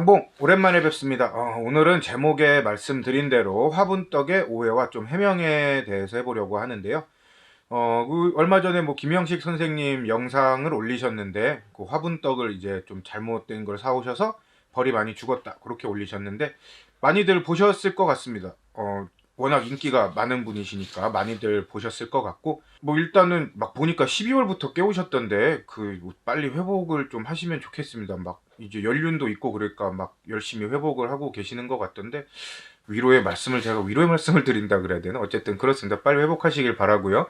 양봉 오랜만에 뵙습니다. 오늘은 제목에 말씀드린 대로 화분떡의 오해와 좀 해명에 대해서 해보려고 하는데요. 얼마 전에 김영식 선생님 영상을 올리셨는데 그 화분떡을 이제 좀 잘못된 걸 사오셔서 벌이 많이 죽었다 그렇게 올리셨는데 많이들 보셨을 것 같습니다. 워낙 인기가 많은 분이시니까 많이들 보셨을 것 같고 일단은 막 보니까 12월부터 깨우셨던데 빨리 회복을 좀 하시면 좋겠습니다. 막 이제 연륜도 있고 그러니까 막 열심히 회복을 하고 계시는 것 같던데 제가 위로의 말씀을 드린다 그래야 되나? 어쨌든 그렇습니다. 빨리 회복하시길 바라고요.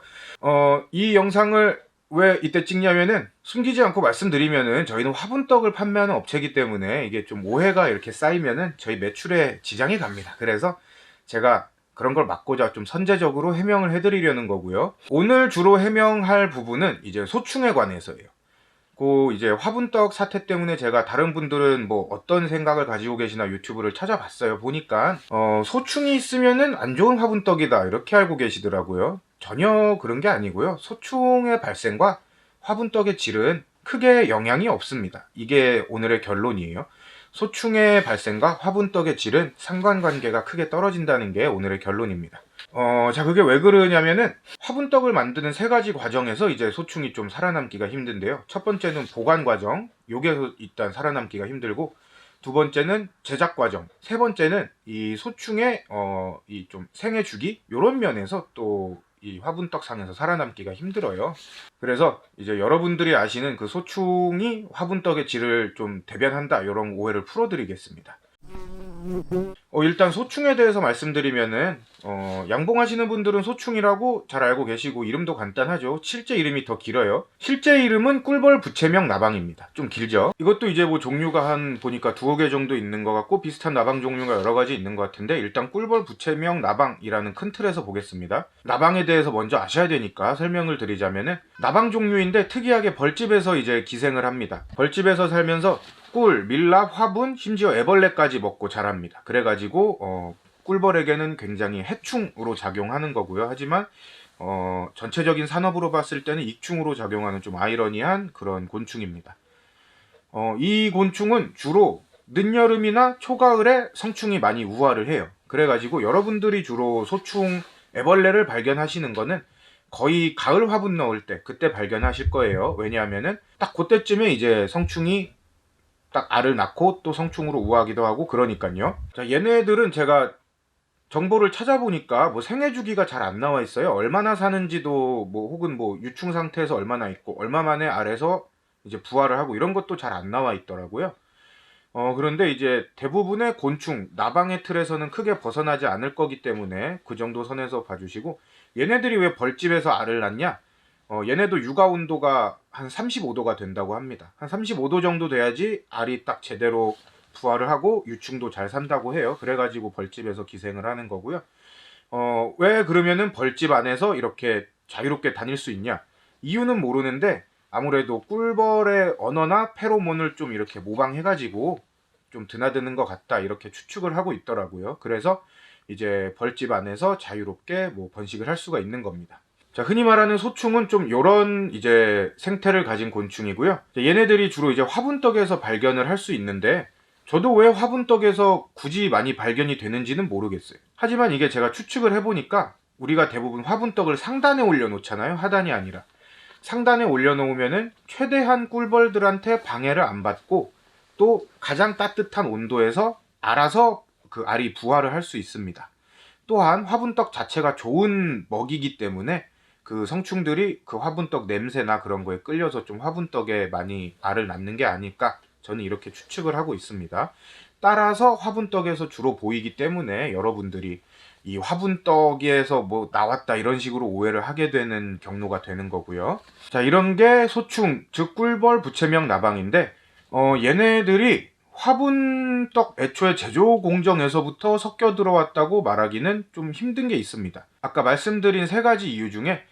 이 영상을 왜 이때 찍냐면은 숨기지 않고 말씀드리면은 저희는 화분떡을 판매하는 업체이기 때문에 이게 좀 오해가 이렇게 쌓이면은 저희 매출에 지장이 갑니다. 그래서 제가 그런 걸 막고자 좀 선제적으로 해명을 해드리려는 거고요. 오늘 주로 해명할 부분은 이제 소충에 관해서예요. 이제 화분떡 사태 때문에 제가 다른 분들은 어떤 생각을 가지고 계시나 유튜브를 찾아봤어요. 보니까 소충이 있으면은 안 좋은 화분떡이다 이렇게 알고 계시더라고요. 전혀 그런 게 아니고요. 소충의 발생과 화분떡의 질은 크게 영향이 없습니다. 이게 오늘의 결론이에요. 소충의 발생과 화분떡의 질은 상관관계가 크게 떨어진다는 게 오늘의 결론입니다. 그게 왜 그러냐면은 화분떡을 만드는 세 가지 과정에서 이제 소충이 좀 살아남기가 힘든데요. 첫 번째는 보관 과정, 요게 일단 살아남기가 힘들고, 두 번째는 제작 과정, 세 번째는 이 소충의 이 좀 생애 주기 요런 면에서 또 이 화분떡 상에서 살아남기가 힘들어요. 그래서 이제 여러분들이 아시는 그 소충이 화분떡의 질을 좀 대변한다 이런 오해를 풀어드리겠습니다. 일단 소충에 대해서 말씀드리면은 양봉하시는 분들은 소충이라고 잘 알고 계시고 이름도 간단하죠. 실제 이름이 더 길어요. 실제 이름은 꿀벌 부채명 나방입니다. 좀 길죠. 이것도 이제 종류가 보니까 두어 개 정도 있는 것 같고 비슷한 나방 종류가 여러 가지 있는 것 같은데 일단 꿀벌 부채명 나방이라는 큰 틀에서 보겠습니다. 나방에 대해서 먼저 아셔야 되니까 설명을 드리자면은 나방 종류인데 특이하게 벌집에서 이제 기생을 합니다. 벌집에서 살면서 꿀, 밀랍, 화분, 심지어 애벌레까지 먹고 자랍니다. 그래가지고 꿀벌에게는 굉장히 해충으로 작용하는 거고요. 하지만 전체적인 산업으로 봤을 때는 익충으로 작용하는 좀 아이러니한 그런 곤충입니다. 이 곤충은 주로 늦여름이나 초가을에 성충이 많이 우화를 해요. 그래가지고 여러분들이 주로 소충, 애벌레를 발견하시는 거는 거의 가을 화분 넣을 때 그때 발견하실 거예요. 왜냐하면은 딱 그때쯤에 이제 성충이 딱 알을 낳고 또 성충으로 우하기도 하고 그러니까요. 자, 얘네들은 제가 정보를 찾아보니까 생애 주기가 잘 안 나와 있어요. 얼마나 사는지도 혹은 유충 상태에서 얼마나 있고 얼마 만에 알에서 이제 부화를 하고 이런 것도 잘 안 나와 있더라고요. 그런데 이제 대부분의 곤충, 나방의 틀에서는 크게 벗어나지 않을 거기 때문에 그 정도 선에서 봐주시고, 얘네들이 왜 벌집에서 알을 낳냐? 얘네도 육아 온도가 한 35도가 된다고 합니다. 한 35도 정도 돼야지 알이 딱 제대로 부화를 하고 유충도 잘 산다고 해요. 그래가지고 벌집에서 기생을 하는 거고요. 왜 그러면은 벌집 안에서 이렇게 자유롭게 다닐 수 있냐? 이유는 모르는데 아무래도 꿀벌의 언어나 페로몬을 좀 이렇게 모방해가지고 좀 드나드는 것 같다 이렇게 추측을 하고 있더라고요. 그래서 이제 벌집 안에서 자유롭게 번식을 할 수가 있는 겁니다. 자, 흔히 말하는 소충은 좀 요런 이제 생태를 가진 곤충이고요. 얘네들이 주로 이제 화분떡에서 발견을 할 수 있는데 저도 왜 화분떡에서 굳이 많이 발견이 되는지는 모르겠어요. 하지만 이게 제가 추측을 해보니까 우리가 대부분 화분떡을 상단에 올려놓잖아요. 하단이 아니라. 상단에 올려놓으면은 최대한 꿀벌들한테 방해를 안 받고 또 가장 따뜻한 온도에서 알아서 그 알이 부화를 할 수 있습니다. 또한 화분떡 자체가 좋은 먹이기 때문에 그 성충들이 그 화분떡 냄새나 그런 거에 끌려서 좀 화분떡에 많이 알을 낳는 게 아닐까 저는 이렇게 추측을 하고 있습니다. 따라서 화분떡에서 주로 보이기 때문에 여러분들이 이 화분떡에서 나왔다 이런 식으로 오해를 하게 되는 경로가 되는 거고요. 자, 이런 게 소충, 즉 꿀벌 부채명 나방인데 얘네들이 화분떡 애초에 제조 공정에서부터 섞여 들어왔다고 말하기는 좀 힘든 게 있습니다. 아까 말씀드린 세 가지 이유 중에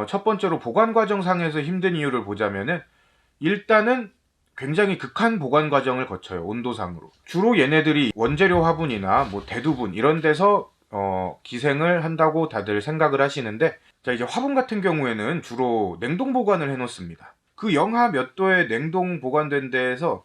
첫 번째로 보관 과정상에서 힘든 이유를 보자면은 일단은 굉장히 극한 보관 과정을 거쳐요. 온도상으로. 주로 얘네들이 원재료 화분이나 대두분 이런 데서 기생을 한다고 다들 생각을 하시는데, 자, 이제 화분 같은 경우에는 주로 냉동 보관을 해 놓습니다. 그 영하 몇 도에 냉동 보관된 데에서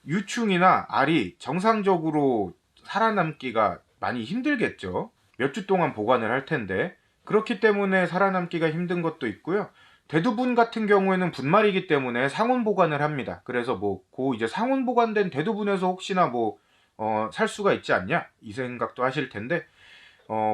유충이나 알이 정상적으로 살아남기가 많이 힘들겠죠. 몇 주 동안 보관을 할 텐데. 그렇기 때문에 살아남기가 힘든 것도 있고요. 대두분 같은 경우에는 분말이기 때문에 상온 보관을 합니다. 그래서 이제 상온 보관된 대두분에서 혹시나 살 수가 있지 않냐? 이 생각도 하실 텐데,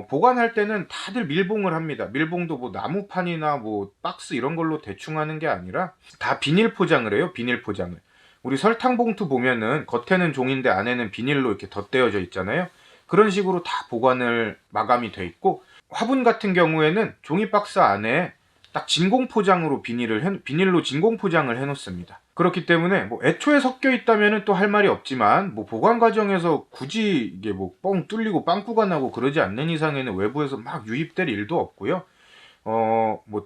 보관할 때는 다들 밀봉을 합니다. 밀봉도 나무판이나 박스 이런 걸로 대충 하는 게 아니라 다 비닐 포장을 해요. 비닐 포장을. 우리 설탕 봉투 보면은 겉에는 종인데 안에는 비닐로 이렇게 덧대어져 있잖아요. 그런 식으로 다 보관을 마감이 돼 있고, 화분 같은 경우에는 종이 박스 안에 딱 진공 포장으로 비닐로 진공 포장을 해 놓습니다. 그렇기 때문에 애초에 섞여 있다면은 또 할 말이 없지만, 보관 과정에서 굳이 이게 뻥 뚫리고 빵꾸가 나고 그러지 않는 이상에는 외부에서 막 유입될 일도 없고요.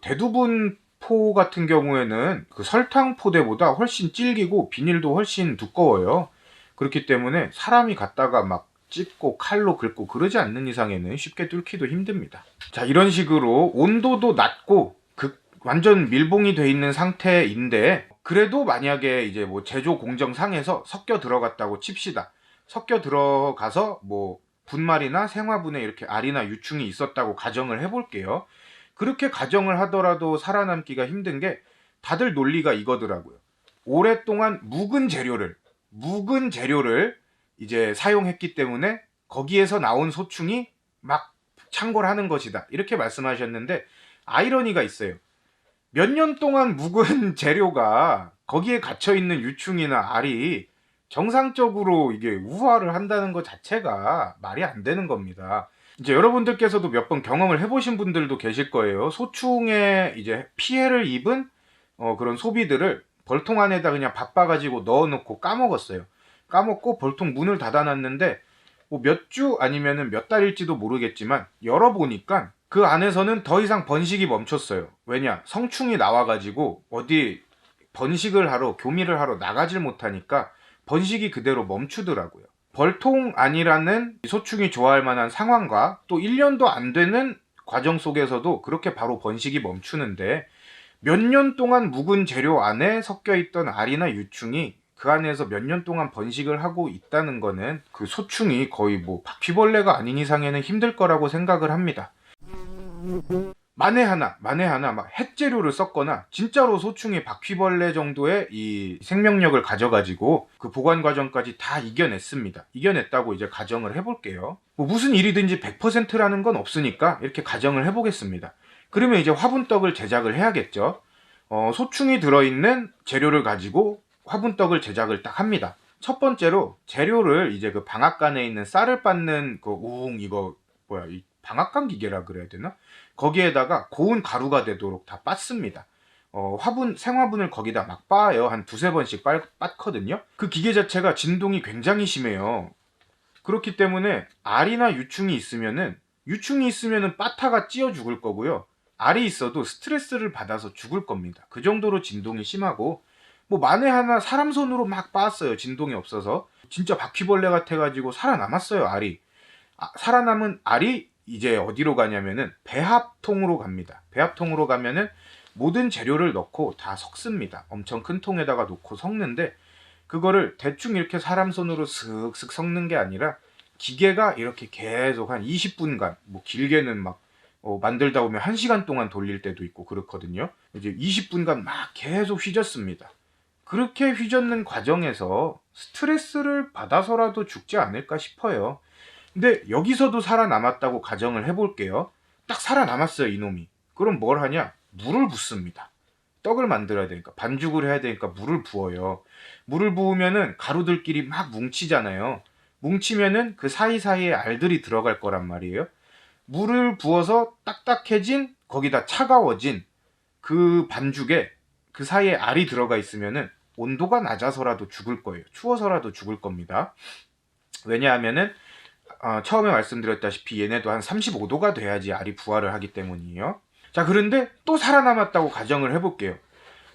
대두분 포 같은 경우에는 그 설탕 포대보다 훨씬 질기고 비닐도 훨씬 두꺼워요. 그렇기 때문에 사람이 갖다가 막 찝고 칼로 긁고 그러지 않는 이상에는 쉽게 뚫기도 힘듭니다. 자, 이런 식으로 온도도 낮고 완전 밀봉이 돼 있는 상태인데, 그래도 만약에 이제 제조 공정상에서 섞여 들어갔다고 칩시다. 섞여 들어가서 분말이나 생화분에 이렇게 알이나 유충이 있었다고 가정을 해볼게요. 그렇게 가정을 하더라도 살아남기가 힘든 게, 다들 논리가 이거더라고요. 오랫동안 묵은 재료를 이제 사용했기 때문에 거기에서 나온 소충이 막 창궐하는 것이다, 이렇게 말씀하셨는데, 아이러니가 있어요. 몇 년 동안 묵은 재료가 거기에 갇혀있는 유충이나 알이 정상적으로 이게 우화를 한다는 것 자체가 말이 안 되는 겁니다. 이제 여러분들께서도 몇 번 경험을 해보신 분들도 계실 거예요. 소충에 이제 피해를 입은 그런 소비들을 벌통 안에다 그냥 바빠가지고 넣어놓고 까먹었어요. 까먹고 벌통 문을 닫아놨는데 몇 주 아니면은 몇 달일지도 모르겠지만 열어보니까 그 안에서는 더 이상 번식이 멈췄어요. 왜냐? 성충이 나와가지고 어디 번식을 하러, 교미를 하러 나가질 못하니까 번식이 그대로 멈추더라고요. 벌통 안이라는 소충이 좋아할 만한 상황과 또 1년도 안 되는 과정 속에서도 그렇게 바로 번식이 멈추는데, 몇 년 동안 묵은 재료 안에 섞여 있던 알이나 유충이 그 안에서 몇 년 동안 번식을 하고 있다는 거는 그 소충이 거의 바퀴벌레가 아닌 이상에는 힘들 거라고 생각을 합니다. 만에 하나 막 핵재료를 썼거나 진짜로 소충이 바퀴벌레 정도의 이 생명력을 가져가지고 그 보관 과정까지 다 이겨냈습니다. 이겨냈다고 이제 가정을 해볼게요. 무슨 일이든지 100%라는 건 없으니까 이렇게 가정을 해보겠습니다. 그러면 이제 화분떡을 제작을 해야겠죠. 소충이 들어있는 재료를 가지고 화분떡을 제작을 딱 합니다. 첫 번째로 재료를 이제 그 방앗간에 있는 쌀을 빻는 이 방앗간 기계라 그래야 되나? 거기에다가 고운 가루가 되도록 다 빻습니다. 생화분을 거기다 막 빻아요. 한 두세 번씩 빻거든요. 그 기계 자체가 진동이 굉장히 심해요. 그렇기 때문에 알이나 유충이 있으면은 빠타가 찧어 죽을 거고요. 알이 있어도 스트레스를 받아서 죽을 겁니다. 그 정도로 진동이 심하고, 만에 하나 사람 손으로 막 빻았어요. 진동이 없어서. 진짜 바퀴벌레 같아가지고 살아남았어요, 알이. 살아남은 알이 이제 어디로 가냐면은 배합통으로 갑니다. 배합통으로 가면은 모든 재료를 넣고 다 섞습니다. 엄청 큰 통에다가 놓고 섞는데, 그거를 대충 이렇게 사람 손으로 슥슥 섞는 게 아니라 기계가 이렇게 계속 한 20분간, 길게는 만들다 보면 1시간 동안 돌릴 때도 있고 그렇거든요. 이제 20분간 막 계속 휘젓습니다. 그렇게 휘젓는 과정에서 스트레스를 받아서라도 죽지 않을까 싶어요. 근데 여기서도 살아남았다고 가정을 해볼게요. 딱 살아남았어요, 이놈이. 그럼 뭘 하냐? 물을 붓습니다. 떡을 만들어야 되니까, 반죽을 해야 되니까 물을 부어요. 물을 부으면은 가루들끼리 막 뭉치잖아요. 뭉치면은 그 사이사이에 알들이 들어갈 거란 말이에요. 물을 부어서 딱딱해진, 거기다 차가워진 그 반죽에 그 사이에 알이 들어가 있으면은 온도가 낮아서라도 죽을 거예요. 추워서라도 죽을 겁니다. 왜냐하면은 처음에 말씀드렸다시피 얘네도 한 35도가 돼야지 알이 부화를 하기 때문이에요. 자, 그런데 또 살아남았다고 가정을 해볼게요.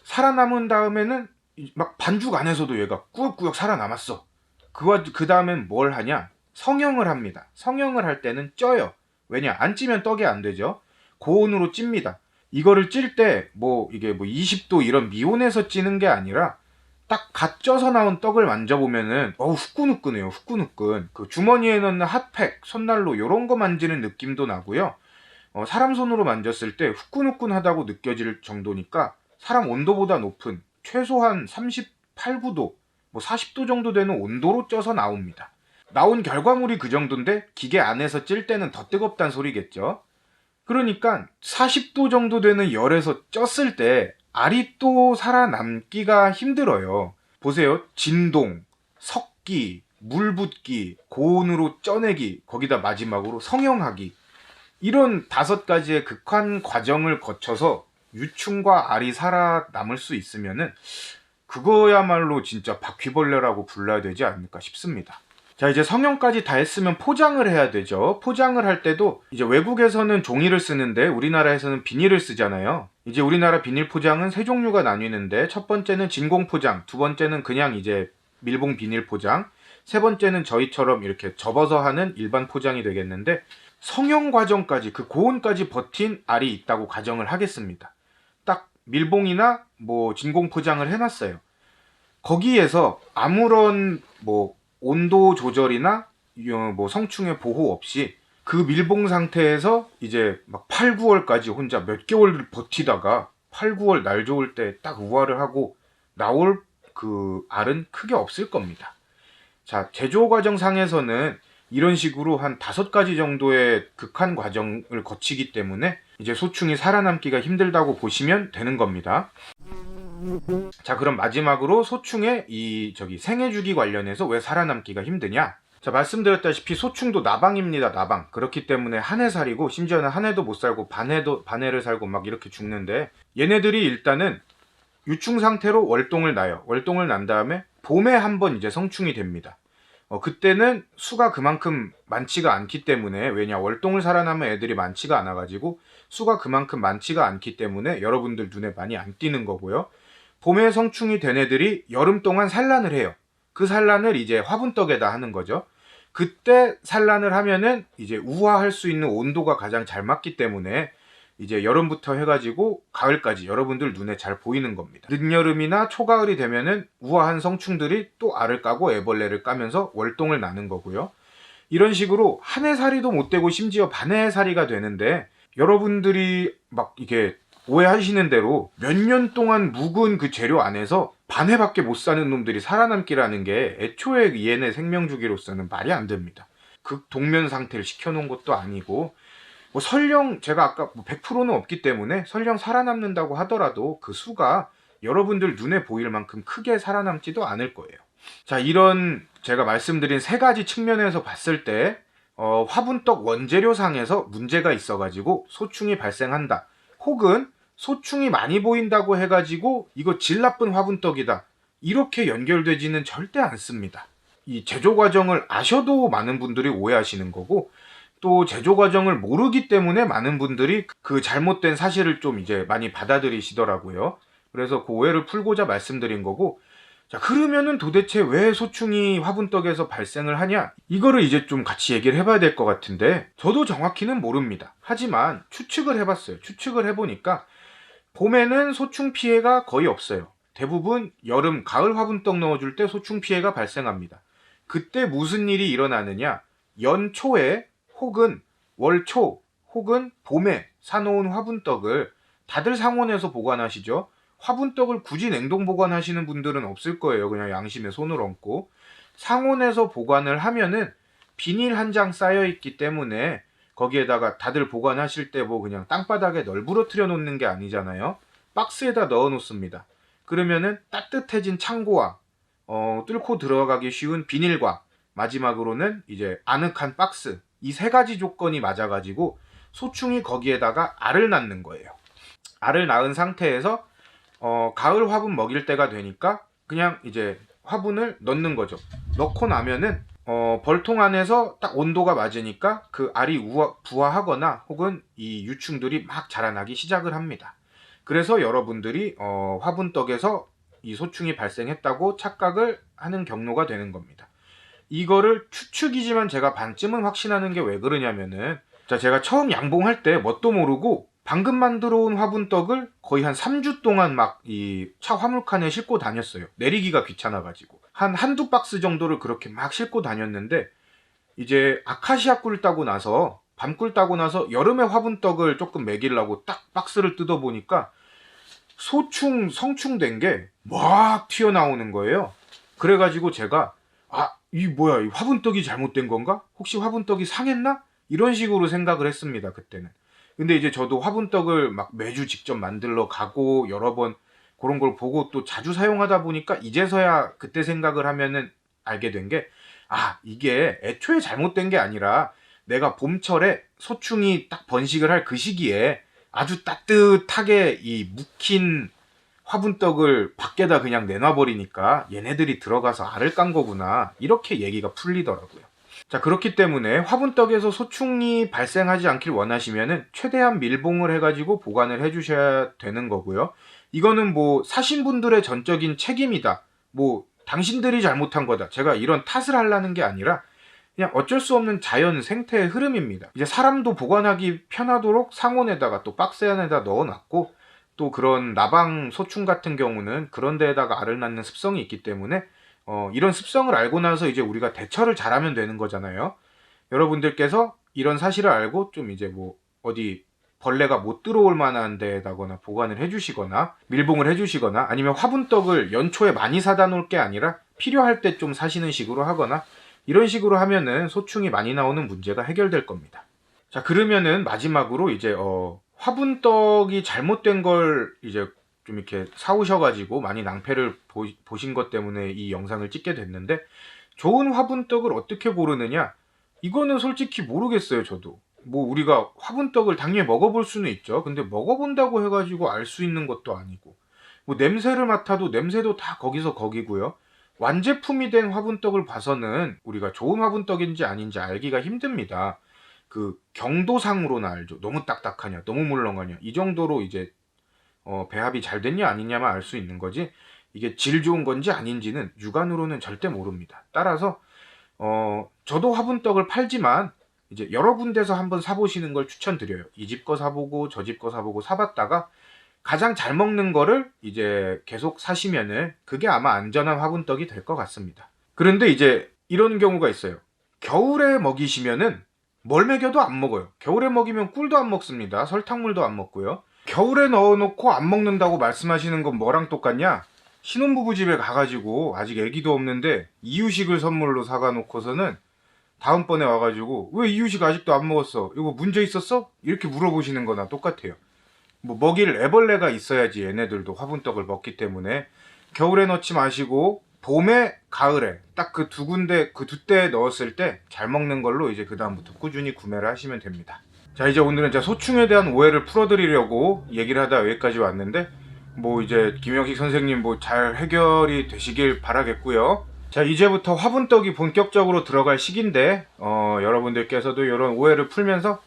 살아남은 다음에는 막 반죽 안에서도 얘가 꾸역꾸역 살아남았어. 그 다음엔 뭘 하냐? 성형을 합니다. 성형을 할 때는 쪄요. 왜냐? 안 찌면 떡이 안 되죠. 고온으로 찝니다. 이거를 찔 때 이게 20도 이런 미온에서 찌는 게 아니라 딱 갓 쪄서 나온 떡을 만져보면은 후끈후끈해요. 후끈후끈. 그 주머니에 넣는 핫팩, 손난로 요런 거 만지는 느낌도 나고요. 사람 손으로 만졌을 때 후끈후끈하다고 느껴질 정도니까 사람 온도보다 높은 최소한 38, 9도, 뭐 40도 정도 되는 온도로 쪄서 나옵니다. 나온 결과물이 그 정도인데 기계 안에서 찔 때는 더 뜨겁단 소리겠죠. 그러니까 40도 정도 되는 열에서 쪘을 때 알이 또 살아남기가 힘들어요. 보세요. 진동, 섞기, 물 붓기, 고온으로 쪄내기, 거기다 마지막으로 성형하기. 이런 5가지의 극한 과정을 거쳐서 유충과 알이 살아남을 수 있으면은 그거야말로 진짜 바퀴벌레라고 불러야 되지 않을까 싶습니다. 자, 이제 성형까지 다 했으면 포장을 해야 되죠. 포장을 할 때도 이제 외국에서는 종이를 쓰는데 우리나라에서는 비닐을 쓰잖아요. 이제 우리나라 비닐 포장은 3종류가 나뉘는데 첫 번째는 진공 포장, 두 번째는 그냥 이제 밀봉 비닐 포장, 세 번째는 저희처럼 이렇게 접어서 하는 일반 포장이 되겠는데 성형 과정까지 그 고온까지 버틴 알이 있다고 가정을 하겠습니다. 딱 밀봉이나 뭐 진공 포장을 해놨어요. 거기에서 아무런 뭐 온도 조절이나 뭐 성충의 보호 없이 그 밀봉 상태에서 이제 막 8, 9월까지 혼자 몇 개월 버티다가 8, 9월 날 좋을 때 딱 우화를 하고 나올 그 알은 크게 없을 겁니다. 자, 제조 과정 상에서는 이런 식으로 한 5가지 정도의 극한 과정을 거치기 때문에 이제 소충이 살아남기가 힘들다고 보시면 되는 겁니다. 자, 그럼 마지막으로 소충의 생애 주기 관련해서 왜 살아남기가 힘드냐? 자, 말씀드렸다시피 소충도 나방입니다. 나방. 그렇기 때문에 한 해 살이고 심지어는 한 해도 못 살고 반해를 살고 막 이렇게 죽는데, 얘네들이 일단은 유충 상태로 월동을 나요. 월동을 난 다음에 봄에 한번 이제 성충이 됩니다. 그때는 수가 그만큼 많지가 않기 때문에, 왜냐, 월동을 살아남은 애들이 많지가 않아가지고 수가 그만큼 많지가 않기 때문에 여러분들 눈에 많이 안 띄는 거고요. 봄에 성충이 된 애들이 여름 동안 산란을 해요. 그 산란을 이제 화분떡에다 하는 거죠. 그때 산란을 하면은 이제 우화할 수 있는 온도가 가장 잘 맞기 때문에 이제 여름부터 해가지고 가을까지 여러분들 눈에 잘 보이는 겁니다. 늦여름이나 초가을이 되면은 우아한 성충들이 또 알을 까고 애벌레를 까면서 월동을 나는 거고요. 이런 식으로 한 해 살이도 못 되고 심지어 반해 살이가 되는데, 여러분들이 막 이게 오해하시는 대로 몇 년 동안 묵은 그 재료 안에서 반해밖에 못 사는 놈들이 살아남기라는 게 애초에 얘네 생명주기로서는 말이 안 됩니다. 극동면 상태를 시켜놓은 것도 아니고, 뭐 설령 제가 아까 100%는 없기 때문에 설령 살아남는다고 하더라도 그 수가 여러분들 눈에 보일 만큼 크게 살아남지도 않을 거예요. 자, 이런 제가 말씀드린 3가지 측면에서 봤을 때 화분떡 원재료상에서 문제가 있어가지고 소충이 발생한다, 혹은 소충이 많이 보인다고 해가지고 이거 질 나쁜 화분떡이다, 이렇게 연결되지는 절대 않습니다. 이 제조 과정을 아셔도 많은 분들이 오해하시는 거고, 또 제조 과정을 모르기 때문에 많은 분들이 그 잘못된 사실을 좀 이제 많이 받아들이시더라고요. 그래서 그 오해를 풀고자 말씀드린 거고, 자, 그러면은 도대체 왜 소충이 화분떡에서 발생을 하냐? 이거를 이제 좀 같이 얘기를 해봐야 될 것 같은데, 저도 정확히는 모릅니다. 하지만 추측을 해봤어요. 추측을 해보니까 봄에는 소충 피해가 거의 없어요. 대부분 여름, 가을 화분떡 넣어줄 때 소충 피해가 발생합니다. 그때 무슨 일이 일어나느냐? 연초에 혹은 월초 혹은 봄에 사놓은 화분떡을 다들 상온에서 보관하시죠. 화분떡을 굳이 냉동 보관하시는 분들은 없을 거예요. 그냥 양심에 손을 얹고. 상온에서 보관을 하면은 비닐 한 장 쌓여 있기 때문에 거기에다가 다들 보관하실 때 뭐 그냥 땅바닥에 널브러뜨려 놓는 게 아니잖아요. 박스에다 넣어 놓습니다. 그러면은 따뜻해진 창고와 뚫고 들어가기 쉬운 비닐과 마지막으로는 이제 아늑한 박스, 이 3가지 조건이 맞아가지고 소충이 거기에다가 알을 낳는 거예요. 알을 낳은 상태에서 가을 화분 먹일 때가 되니까 그냥 이제 화분을 넣는 거죠. 넣고 나면은 벌통 안에서 딱 온도가 맞으니까 그 알이 부화하거나 혹은 이 유충들이 막 자라나기 시작을 합니다. 그래서 여러분들이 화분떡에서 이 소충이 발생했다고 착각을 하는 경로가 되는 겁니다. 이거를 추측이지만 제가 반쯤은 확신하는 게 왜 그러냐면은, 자, 제가 처음 양봉할 때 뭣도 모르고 방금 만들어 온 화분떡을 거의 한 3주 동안 막 이 차 화물칸에 싣고 다녔어요. 내리기가 귀찮아가지고. 한두 박스 정도를 그렇게 막 싣고 다녔는데, 이제 아카시아 꿀 따고 나서, 밤꿀 따고 나서 여름에 화분떡을 조금 먹이려고 딱 박스를 뜯어보니까 소충, 성충된 게 막 튀어나오는 거예요. 그래가지고 제가, 이 뭐야, 이 화분떡이 잘못된 건가? 혹시 화분떡이 상했나? 이런 식으로 생각을 했습니다, 그때는. 근데 이제 저도 화분떡을 막 매주 직접 만들러 가고 여러 번 그런 걸 보고 또 자주 사용하다 보니까 이제서야 그때 생각을 하면은 알게 된 게, 이게 애초에 잘못된 게 아니라 내가 봄철에 소충이 딱 번식을 할 그 시기에 아주 따뜻하게 이 묵힌 화분떡을 밖에다 그냥 내놔버리니까 얘네들이 들어가서 알을 깐 거구나. 이렇게 얘기가 풀리더라고요. 자, 그렇기 때문에 화분떡에서 소충이 발생하지 않길 원하시면은 최대한 밀봉을 해가지고 보관을 해주셔야 되는 거고요. 이거는 뭐 사신 분들의 전적인 책임이다. 뭐 당신들이 잘못한 거다. 제가 이런 탓을 하려는 게 아니라 그냥 어쩔 수 없는 자연 생태의 흐름입니다. 이제 사람도 보관하기 편하도록 상온에다가 또 박스 안에다 넣어놨고, 또 그런 나방 소충 같은 경우는 그런 데에다가 알을 낳는 습성이 있기 때문에 이런 습성을 알고 나서 이제 우리가 대처를 잘하면 되는 거잖아요. 여러분들께서 이런 사실을 알고 좀 이제 뭐 어디 벌레가 못 들어올 만한 데에다거나 보관을 해주시거나 밀봉을 해주시거나, 아니면 화분떡을 연초에 많이 사다 놓을 게 아니라 필요할 때 좀 사시는 식으로 하거나, 이런 식으로 하면은 소충이 많이 나오는 문제가 해결될 겁니다. 자, 그러면은 마지막으로 이제 화분떡이 잘못된 걸 이제 좀 이렇게 사오셔가지고 많이 낭패를 보신 것 때문에 이 영상을 찍게 됐는데, 좋은 화분떡을 어떻게 고르느냐? 이거는 솔직히 모르겠어요, 저도. 뭐 우리가 화분떡을 당연히 먹어볼 수는 있죠. 근데 먹어본다고 해가지고 알 수 있는 것도 아니고, 뭐 냄새를 맡아도 냄새도 다 거기서 거기고요. 완제품이 된 화분떡을 봐서는 우리가 좋은 화분떡인지 아닌지 알기가 힘듭니다. 그 경도상으로는 알죠. 너무 딱딱하냐, 너무 물렁하냐, 이 정도로 이제 배합이 잘 됐냐 아니냐만 알 수 있는 거지, 이게 질 좋은 건지 아닌지는 육안으로는 절대 모릅니다. 따라서 저도 화분떡을 팔지만 이제 여러 군데서 한번 사보시는 걸 추천드려요. 이 집 거 사보고 저 집 거 사보고 사봤다가 가장 잘 먹는 거를 이제 계속 사시면은 그게 아마 안전한 화분떡이 될 것 같습니다. 그런데 이제 이런 경우가 있어요. 겨울에 먹이시면은 뭘 먹여도 안 먹어요. 겨울에 먹이면 꿀도 안 먹습니다. 설탕물도 안 먹고요. 겨울에 넣어놓고 안 먹는다고 말씀하시는 건 뭐랑 똑같냐? 신혼부부 집에 가가지고 아직 애기도 없는데 이유식을 선물로 사가 놓고서는 다음번에 와가지고 왜 이유식 아직도 안 먹었어? 이거 문제 있었어? 이렇게 물어보시는 거나 똑같아요. 뭐 먹일 애벌레가 있어야지 얘네들도 화분떡을 먹기 때문에 겨울에 넣지 마시고 봄에 가을에 딱 그 두 군데 그 두 때 넣었을 때 잘 먹는 걸로 이제 그 다음부터 꾸준히 구매를 하시면 됩니다. 자, 이제 오늘은 제가 소충에 대한 오해를 풀어드리려고 얘기를 하다 여기까지 왔는데, 뭐 이제 김영식 선생님 뭐 잘 해결이 되시길 바라겠고요. 자, 이제부터 화분떡이 본격적으로 들어갈 시기인데 여러분들께서도 이런 오해를 풀면서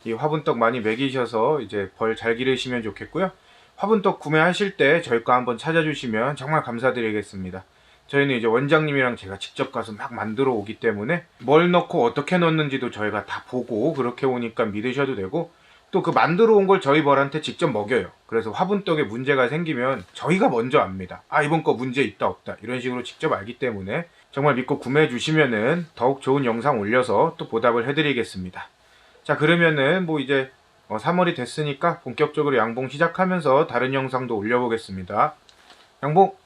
이 화분떡 많이 먹이셔서 이제 벌 잘 기르시면 좋겠고요. 화분떡 구매하실 때 저희 거 한번 찾아주시면 정말 감사드리겠습니다. 저희는 이제 원장님이랑 제가 직접 가서 막 만들어 오기 때문에 뭘 넣고 어떻게 넣는지도 저희가 다 보고 그렇게 오니까 믿으셔도 되고, 또 그 만들어 온 걸 저희 벌한테 직접 먹여요. 그래서 화분떡에 문제가 생기면 저희가 먼저 압니다. 이번 거 문제 있다 없다 이런 식으로 직접 알기 때문에 정말 믿고 구매해 주시면은 더욱 좋은 영상 올려서 또 보답을 해드리겠습니다. 자, 그러면은 뭐 이제 3월이 됐으니까 본격적으로 양봉 시작하면서 다른 영상도 올려보겠습니다. 양봉!